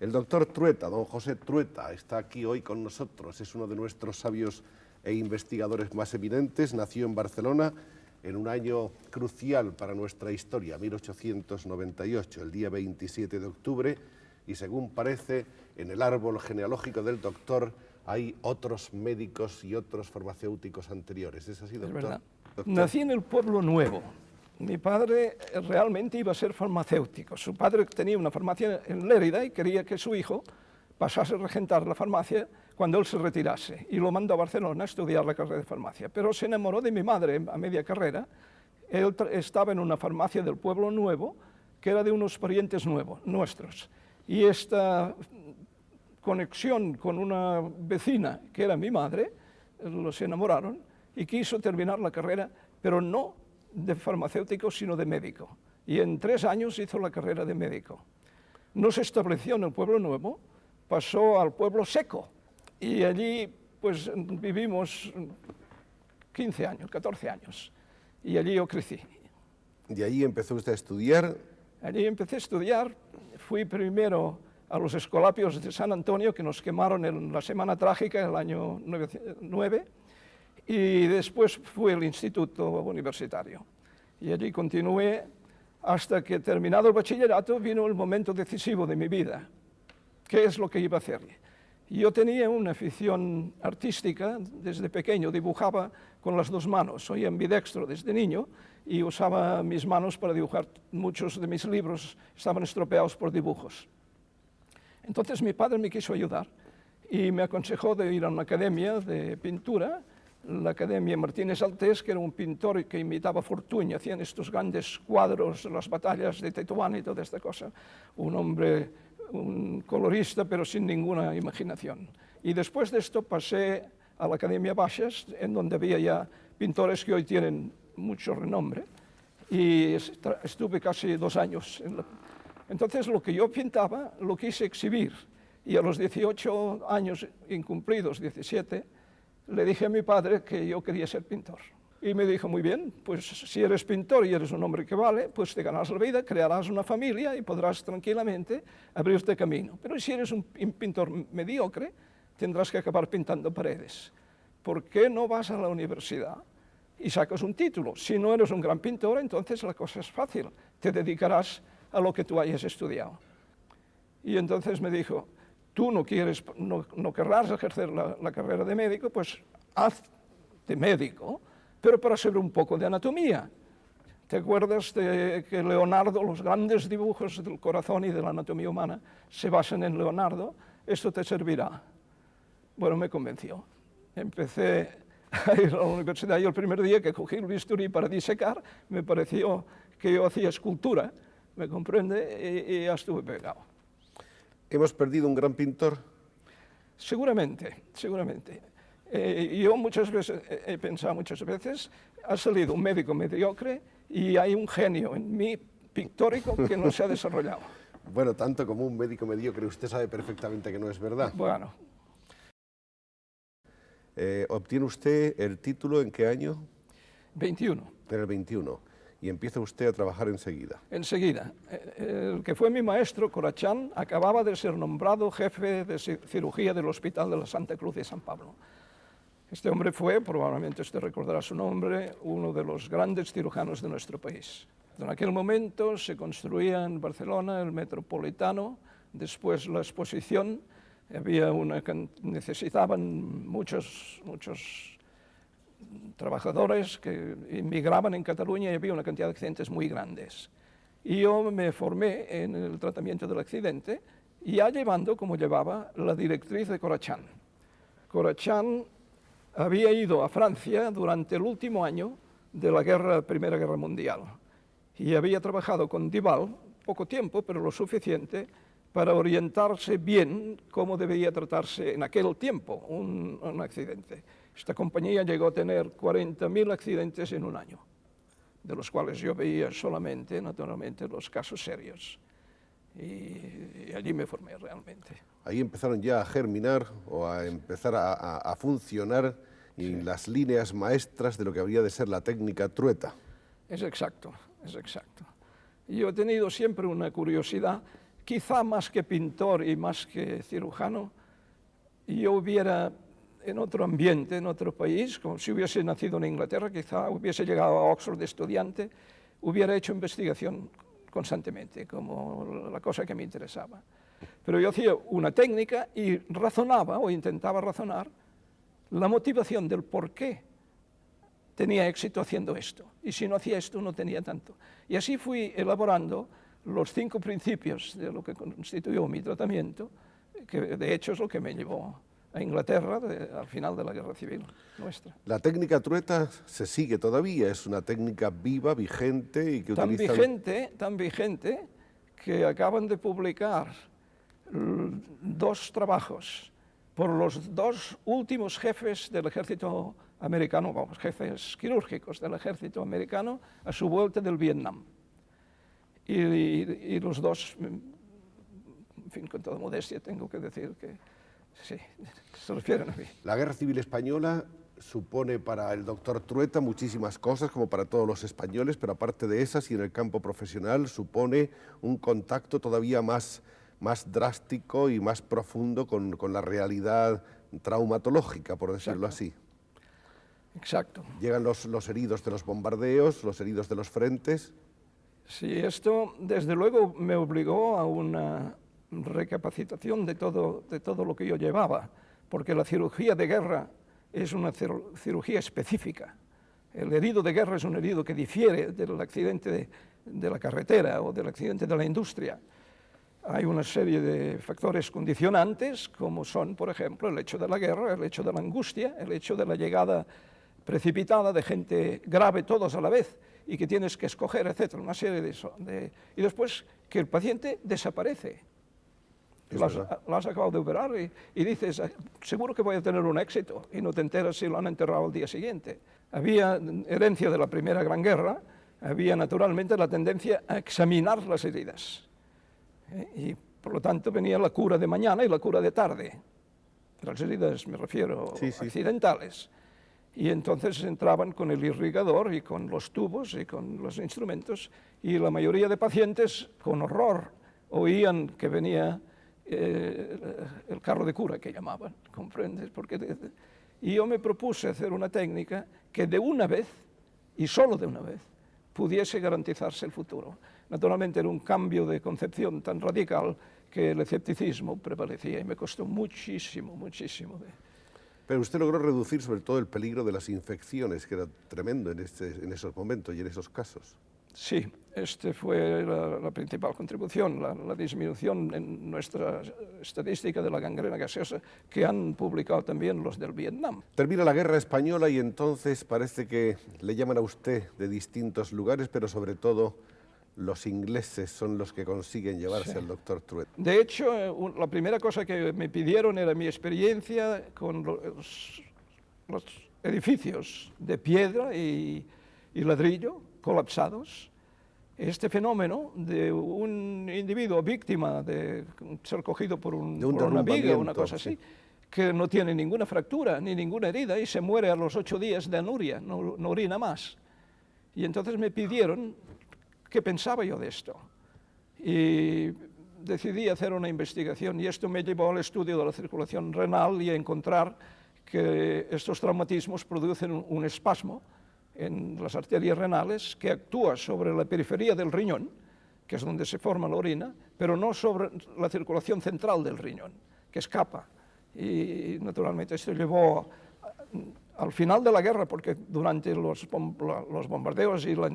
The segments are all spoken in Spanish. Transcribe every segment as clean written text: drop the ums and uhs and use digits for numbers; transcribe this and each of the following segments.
El doctor Trueta, don José Trueta, está aquí hoy con nosotros. Es uno de nuestros sabios e investigadores más eminentes. Nació en Barcelona en un año crucial para nuestra historia, 1898, el día 27 de octubre, y según parece, en el árbol genealógico del doctor hay otros médicos y otros farmacéuticos anteriores. ¿Es así, doctor? Es verdad. Doctor. Nací en el Pueblo Nuevo. Mi padre realmente iba a ser farmacéutico. Su padre tenía una farmacia en Lérida y quería que su hijo pasase a regentar la farmacia cuando él se retirase. Y lo mandó a Barcelona a estudiar la carrera de farmacia. Pero se enamoró de mi madre a media carrera. Él estaba en una farmacia del Pueblo Nuevo que era de unos parientes nuestros. Y esta conexión con una vecina que era mi madre, los enamoraron y quiso terminar la carrera, pero no de farmacéutico, sino de médico. Y en 3 años hizo la carrera de médico. No se estableció en el Pueblo Nuevo, pasó al Pueblo Seco. Y allí pues vivimos 15 años, 14 años. Y allí yo crecí. ¿Y ahí empezó usted a estudiar? Allí empecé a estudiar. Fui primero a los Escolapios de San Antonio, que nos quemaron en la Semana Trágica, el año 9, y después fui al Instituto Universitario. Y allí continué hasta que, terminado el bachillerato, vino el momento decisivo de mi vida. ¿Qué es lo que iba a hacer? Yo tenía una afición artística desde pequeño, dibujaba con las 2 manos, soy ambidextro desde niño y usaba mis manos para dibujar. Muchos de mis libros estaban estropeados por dibujos. Entonces mi padre me quiso ayudar y me aconsejó de ir a una academia de pintura, la Academia Martínez Altés, que era un pintor que imitaba Fortuny, hacían estos grandes cuadros, las batallas de Tetuán y toda esta cosa. Un hombre, un colorista, pero sin ninguna imaginación. Y después de esto pasé a la Academia Baixas, en donde había ya pintores que hoy tienen mucho renombre, y estuve casi 2 años. Entonces lo que yo pintaba lo quise exhibir, y a los 18 años incumplidos, 17, le dije a mi padre que yo quería ser pintor. Y me dijo, muy bien, pues si eres pintor y eres un hombre que vale, pues te ganarás la vida, crearás una familia y podrás tranquilamente abrirte camino. Pero si eres un pintor mediocre, tendrás que acabar pintando paredes. ¿Por qué no vas a la universidad y sacas un título? Si no eres un gran pintor, entonces la cosa es fácil, te dedicarás a lo que tú hayas estudiado. Y entonces me dijo, tú no querrás ejercer la carrera de médico, pues haz de médico, pero para saber un poco de anatomía. ¿Te acuerdas de que Leonardo, los grandes dibujos del corazón y de la anatomía humana se basan en Leonardo? Esto te servirá. Bueno, me convenció. Empecé a ir a la universidad y el primer día que cogí el bisturí para disecar, me pareció que yo hacía escultura, ¿me comprende? Y ya estuve pegado. ¿Hemos perdido un gran pintor? Seguramente, seguramente. Yo muchas veces he pensado, ha salido un médico mediocre y hay un genio en mí pictórico que no se ha desarrollado. Bueno, tanto como un médico mediocre, usted sabe perfectamente que no es verdad. Bueno. ¿Obtiene usted el título en qué año? 21. En el 21. Y empieza usted a trabajar enseguida. Enseguida. El que fue mi maestro, Corachán, acababa de ser nombrado jefe de cirugía del Hospital de la Santa Cruz de San Pablo. Este hombre fue, probablemente usted recordará su nombre, uno de los grandes cirujanos de nuestro país. En aquel momento se construía en Barcelona el Metropolitano, después la Exposición, necesitaban muchos trabajadores que inmigraban en Cataluña y había una cantidad de accidentes muy grandes. Y yo me formé en el tratamiento del accidente, ya llevando, como llevaba, la directriz de Corachán. Corachán había ido a Francia durante el último año de la Primera Guerra Mundial y había trabajado con Duval, poco tiempo, pero lo suficiente para orientarse bien cómo debía tratarse en aquel tiempo un accidente. Esta compañía llegó a tener 40.000 accidentes en un año, de los cuales yo veía solamente, naturalmente, los casos serios. Y allí me formé realmente. Ahí empezaron ya a germinar o a empezar a funcionar en las líneas maestras de lo que habría de ser la técnica Trueta. Es exacto, es exacto. Yo he tenido siempre una curiosidad quizá más que pintor y más que cirujano, yo hubiera, en otro ambiente, en otro país, como si hubiese nacido en Inglaterra, quizá hubiese llegado a Oxford de estudiante, hubiera hecho investigación constantemente, como la cosa que me interesaba. Pero yo hacía una técnica y razonaba, o intentaba razonar, la motivación del por qué tenía éxito haciendo esto. Y si no hacía esto, no tenía tanto. Y así fui elaborando los 5 principios de lo que constituyó mi tratamiento, que de hecho es lo que me llevó a Inglaterra al final de la Guerra Civil nuestra. La técnica Trueta se sigue todavía, es una técnica viva, vigente y que Tan utiliza... tan vigente que acaban de publicar 2 trabajos por los 2 últimos jefes del ejército americano, vamos, jefes quirúrgicos del ejército americano a su vuelta del Vietnam. Y los 2, en fin, con toda modestia tengo que decir que sí, se refieren a mí. La Guerra Civil Española supone para el doctor Trueta muchísimas cosas, como para todos los españoles, pero aparte de esas y en el campo profesional supone un contacto todavía más drástico y más profundo con la realidad traumatológica, por decirlo así. Exacto. Llegan los heridos de los bombardeos, los heridos de los frentes. Sí, esto desde luego me obligó a una recapacitación de todo lo que yo llevaba, porque la cirugía de guerra es una cirugía específica. El herido de guerra es un herido que difiere del accidente de la carretera o del accidente de la industria. Hay una serie de factores condicionantes, como son, por ejemplo, el hecho de la guerra, el hecho de la angustia, el hecho de la llegada precipitada de gente grave todos a la vez y que tienes que escoger, etc., una serie de eso. Y después que el paciente desaparece. Lo has acabado de operar y dices, seguro que voy a tener un éxito, y no te enteras si lo han enterrado al día siguiente. Había herencia de la Primera Gran Guerra, había naturalmente la tendencia a examinar las heridas. Y por lo tanto venía la cura de mañana y la cura de tarde. Las heridas, me refiero, accidentales. Y entonces entraban con el irrigador y con los tubos y con los instrumentos, y la mayoría de pacientes, con horror, oían que venía el carro de cura, que llamaban, ¿comprendes? Y yo me propuse hacer una técnica que de una vez, y solo de una vez, pudiese garantizarse el futuro. Naturalmente era un cambio de concepción tan radical que el escepticismo prevalecía y me costó muchísimo, muchísimo. Pero usted logró reducir sobre todo el peligro de las infecciones, que era tremendo en esos momentos y en esos casos. Sí, fue la principal contribución, la disminución en nuestra estadística de la gangrena gaseosa, que han publicado también los del Vietnam. Termina la Guerra Española y entonces parece que le llaman a usted de distintos lugares, pero sobre todo los ingleses son los que consiguen llevarse al doctor Trueta. De hecho, la primera cosa que me pidieron era mi experiencia con los edificios de piedra y ladrillo colapsados. Este fenómeno de un individuo víctima de ser cogido por una viga o una cosa así, que no tiene ninguna fractura ni ninguna herida y se muere a los 8 días de anuria, no orina más. Y entonces me pidieron qué pensaba yo de esto. Y decidí hacer una investigación y esto me llevó al estudio de la circulación renal y a encontrar que estos traumatismos producen un espasmo en las arterias renales que actúa sobre la periferia del riñón, que es donde se forma la orina, pero no sobre la circulación central del riñón, que escapa. Y naturalmente esto llevó al final de la guerra, porque durante los bombardeos y la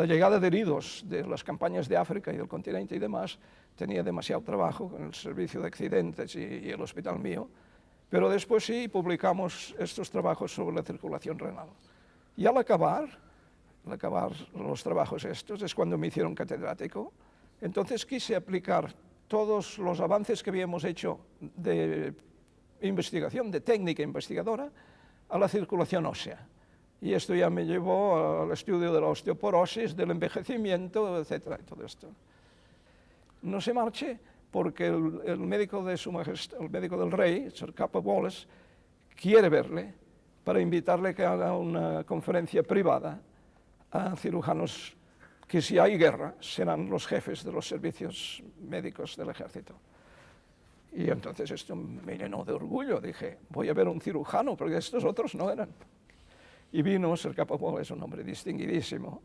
llegada de heridos de las campañas de África y del continente y demás, tenía demasiado trabajo con el servicio de accidentes y el hospital mío, pero después sí publicamos estos trabajos sobre la circulación renal. Y al acabar los trabajos estos, es cuando me hicieron catedrático, entonces quise aplicar todos los avances que habíamos hecho de investigación, de técnica investigadora, a la circulación ósea. Y esto ya me llevó al estudio de la osteoporosis, del envejecimiento, etcétera, y todo esto. No se marche porque el médico de Su Majestad, el médico del rey, Sir Capa Wallace, quiere verle para invitarle a que haga una conferencia privada a cirujanos que si hay guerra serán los jefes de los servicios médicos del ejército. Y entonces esto me llenó de orgullo, dije, voy a ver un cirujano, porque estos otros no eran. Y vino Sir Capapol, es un hombre distinguidísimo,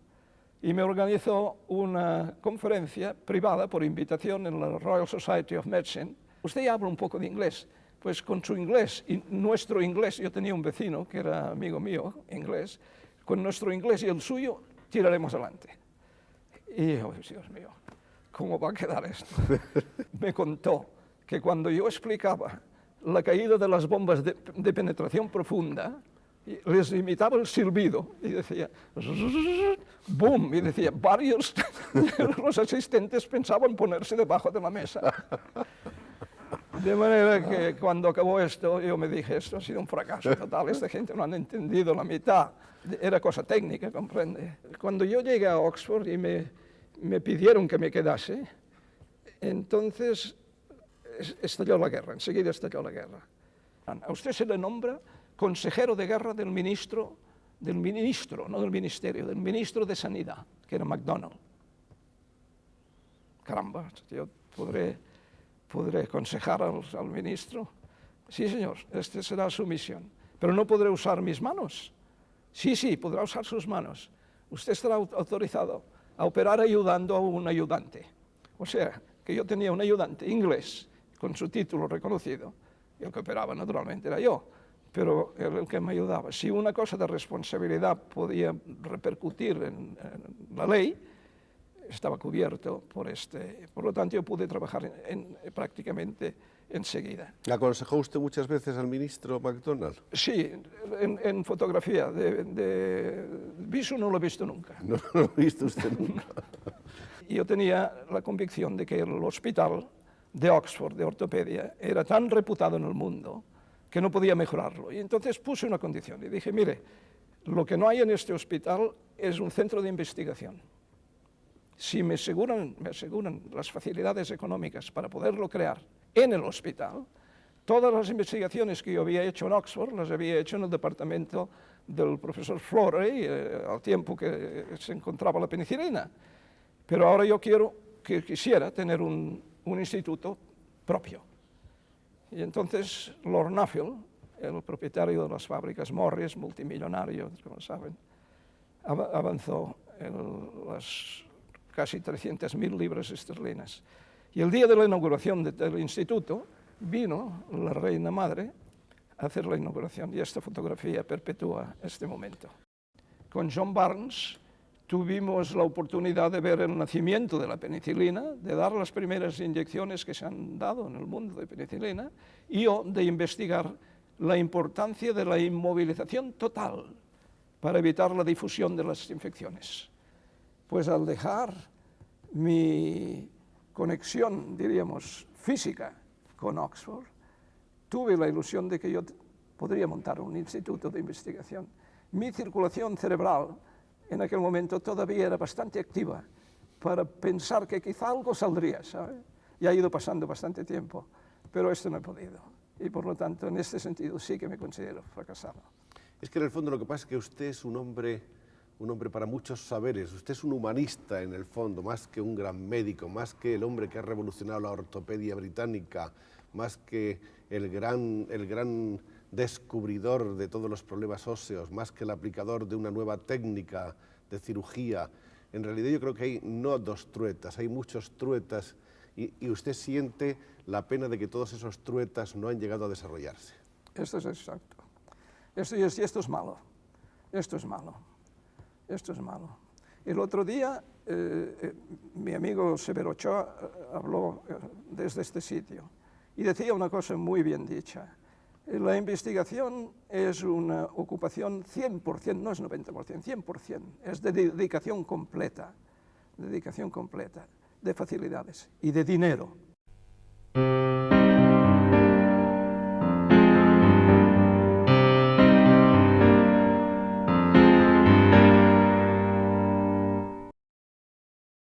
y me organizó una conferencia privada por invitación en la Royal Society of Medicine. Usted ya habla un poco de inglés, pues con su inglés y nuestro inglés, yo tenía un vecino que era amigo mío, inglés, con nuestro inglés y el suyo tiraremos adelante. Y yo, Dios mío, ¿cómo va a quedar esto? Me contó que cuando yo explicaba la caída de las bombas de penetración profunda, les imitaba el silbido y decía ¡boom! Y decía, varios de los asistentes pensaban ponerse debajo de la mesa. De manera que cuando acabó esto, yo me dije, esto ha sido un fracaso total, esta gente no han entendido la mitad, era cosa técnica, comprende. Cuando yo llegué a Oxford y me pidieron que me quedase, entonces estalló la guerra, enseguida estalló la guerra. A usted se le nombra consejero de guerra del ministro, no del ministerio, del ministro de Sanidad, que era MacDonald. Caramba, yo podré aconsejar al ministro. Sí, señor, esta será su misión, pero no podré usar mis manos. Sí, podrá usar sus manos. Usted estará autorizado a operar ayudando a un ayudante. O sea, que yo tenía un ayudante inglés con su título reconocido, y el que operaba naturalmente era yo, pero era el que me ayudaba. Si una cosa de responsabilidad podía repercutir en la ley, estaba cubierto por por lo tanto yo pude trabajar prácticamente enseguida. ¿Aconsejó usted muchas veces al ministro MacDonald? Sí, en fotografía, viso no lo he visto nunca. No lo ha visto usted nunca. Yo tenía la convicción de que el hospital de Oxford, de ortopedia, era tan reputado en el mundo que no podía mejorarlo. Y entonces puse una condición y dije, mire, lo que no hay en este hospital es un centro de investigación. Si me aseguran las facilidades económicas para poderlo crear en el hospital, todas las investigaciones que yo había hecho en Oxford las había hecho en el departamento del profesor Florey, al tiempo que se encontraba la penicilina. Pero ahora yo quisiera tener un instituto propio. Y entonces Lord Nuffield, el propietario de las fábricas Morris, multimillonario, como saben, avanzó en las casi 300.000 libras esterlinas. Y el día de la inauguración del instituto vino la reina madre a hacer la inauguración y esta fotografía perpetúa este momento. Con John Barnes tuvimos la oportunidad de ver el nacimiento de la penicilina, de dar las primeras inyecciones que se han dado en el mundo de penicilina y yo de investigar la importancia de la inmovilización total para evitar la difusión de las infecciones. Pues al dejar mi conexión, diríamos, física con Oxford, tuve la ilusión de que yo podría montar un instituto de investigación. Mi circulación cerebral en aquel momento todavía era bastante activa para pensar que quizá algo saldría, ¿sabe? Y ha ido pasando bastante tiempo, pero esto no he podido. Y por lo tanto, en este sentido, sí que me considero fracasado. Es que en el fondo lo que pasa es que usted es un hombre para muchos saberes. Usted es un humanista en el fondo, más que un gran médico, más que el hombre que ha revolucionado la ortopedia británica, más que el gran descubridor de todos los problemas óseos, más que el aplicador de una nueva técnica de cirugía. En realidad yo creo que hay no dos truetas, hay muchos truetas y usted siente la pena de que todos esos truetas no han llegado a desarrollarse. Esto es exacto. Esto es malo. Esto es malo. Esto es malo. El otro día mi amigo Severo Ochoa habló desde este sitio y decía una cosa muy bien dicha. La investigación es una ocupación 100%, no es 90%, 100%, es de dedicación completa, de facilidades y de dinero.